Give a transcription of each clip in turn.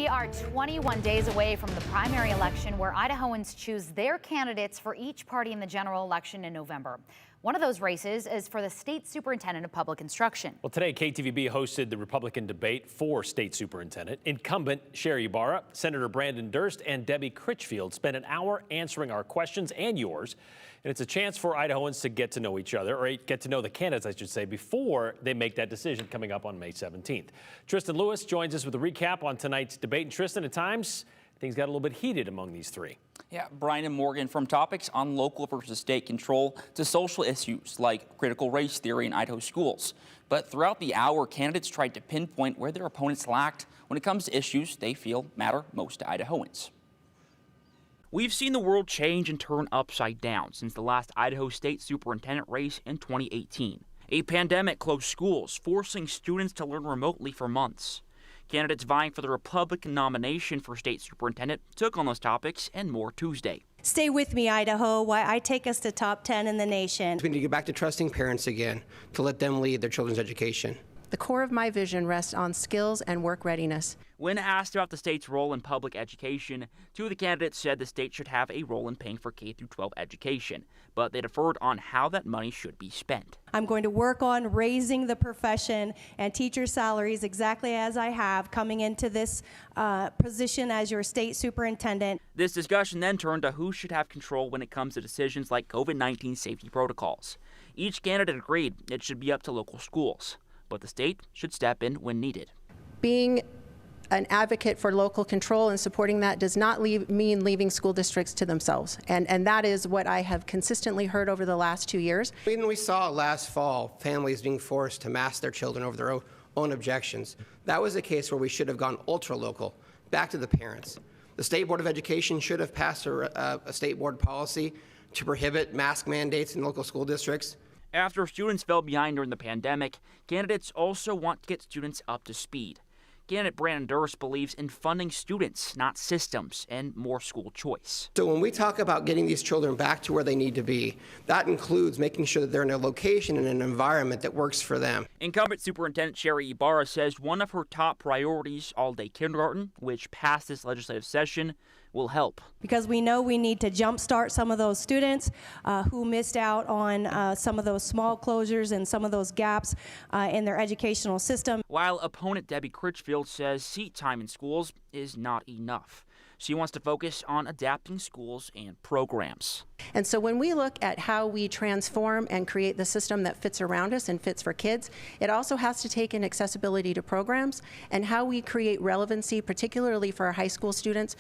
We are 21 days away from the primary election where Idahoans choose their candidates for each party in the general election in November. One of those races is for the state superintendent of public instruction. Well, today KTVB hosted the Republican debate for state superintendent. Incumbent Sherri Ybarra, Senator Branden Durst, and Debbie Critchfield spent an hour answering our questions and yours. And it's a chance for Idahoans to get to know each other, or get to know the candidates, I should say, before they make that decision coming up on May 17th. Tristan Lewis joins us with a recap on tonight's debate. And Tristan, at times, things got a little bit heated among these three. Yeah, Brian and Morgan, from topics on local versus state control to social issues like critical race theory in Idaho schools. But throughout the hour, candidates tried to pinpoint where their opponents lacked when it comes to issues they feel matter most to Idahoans. We've seen the world change and turn upside down since the last Idaho state superintendent race in 2018. A pandemic closed schools, forcing students to learn remotely for months. Candidates vying for the Republican nomination for state superintendent took on those topics and more Tuesday. Stay with me, Idaho, why I take us to top 10 in the nation. We need to get back to trusting parents again, to let them lead their children's education. The core of my vision rests on skills and work readiness. When asked about the state's role in public education, two of the candidates said the state should have a role in paying for K-12 education, but they deferred on how that money should be spent. I'm going to work on raising the profession and teacher salaries exactly as I have coming into this position as your state superintendent. This discussion then turned to who should have control when it comes to decisions like COVID-19 safety protocols. Each candidate agreed it should be up to local schools, but the state should step in when needed. Being an advocate for local control and supporting that does not mean leaving school districts to themselves. And that is what I have consistently heard over the last 2 years. When we saw last fall families being forced to mask their children over their own objections, that was a case where we should have gone ultra-local, back to the parents. The State Board of Education should have passed a state board policy to prohibit mask mandates in local school districts. After students fell behind during the pandemic, candidates also want to get students up to speed. Candidate Branden Durst believes in funding students, not systems, and more school choice. So when we talk about getting these children back to where they need to be, that includes making sure that they're in a location and an environment that works for them. Incumbent Superintendent Sherri Ybarra says one of her top priorities, all-day kindergarten, which passed this legislative session, will help. Because we know we need to jumpstart some of those students who missed out on some of those small closures and some of those gaps in their educational system. While opponent Debbie Critchfield says seat time in schools is not enough. She wants to focus on adapting schools and programs. And so when we look at how we transform and create the system that fits around us and fits for kids, it also has to take in accessibility to programs and how we create relevancy, particularly for our high school students.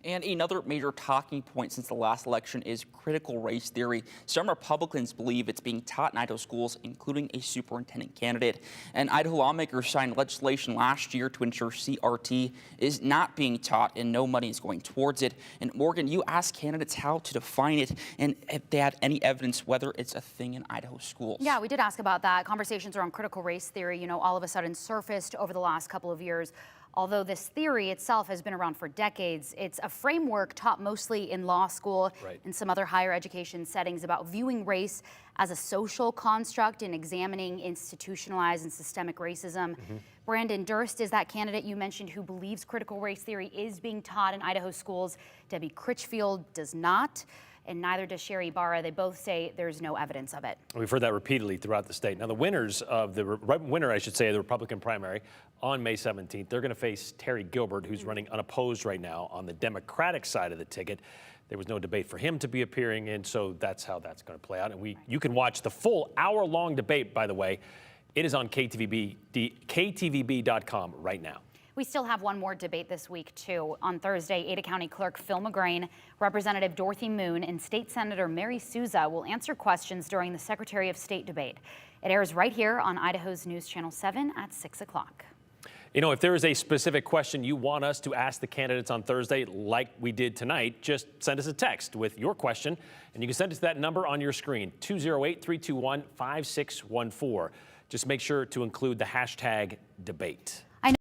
And another major talking point since the last election is critical race theory. Some Republicans believe it's being taught in Idaho schools, including a superintendent candidate. And Idaho lawmakers signed legislation last year to ensure CRT is not being taught and no money is going towards it. And Morgan, you asked candidates how to define it and if they had any evidence whether it's a thing in Idaho schools. Yeah, we did ask about that. Conversations around critical race theory, all of a sudden surfaced over the last couple of years. Although this theory itself has been around for decades, it's a framework taught mostly in law school and some other higher education settings about viewing race as a social construct and examining institutionalized and systemic racism. Branden Durst is that candidate you mentioned who believes critical race theory is being taught in Idaho schools. Debbie Critchfield does not, and neither does Sherri Ybarra. They both say there's no evidence of it. We've heard that repeatedly throughout the state. Now, the winners of the winner, I should say, of the Republican primary on May 17th, they're going to face Terry Gilbert, who's running unopposed right now on the Democratic side of the ticket. There was no debate for him to be appearing in, so that's how that's going to play out. And you can watch the full hour-long debate, by the way. It is on KTVB, KTVB.com right now. We still have one more debate this week, too. On Thursday, Ada County Clerk Phil McGrain, Representative Dorothy Moon, and State Senator Mary Souza will answer questions during the Secretary of State debate. It airs right here on Idaho's News Channel 7 at 6 o'clock. If there is a specific question you want us to ask the candidates on Thursday, like we did tonight, just send us a text with your question, and you can send us that number on your screen, 208-321-5614. Just make sure to include the hashtag debate.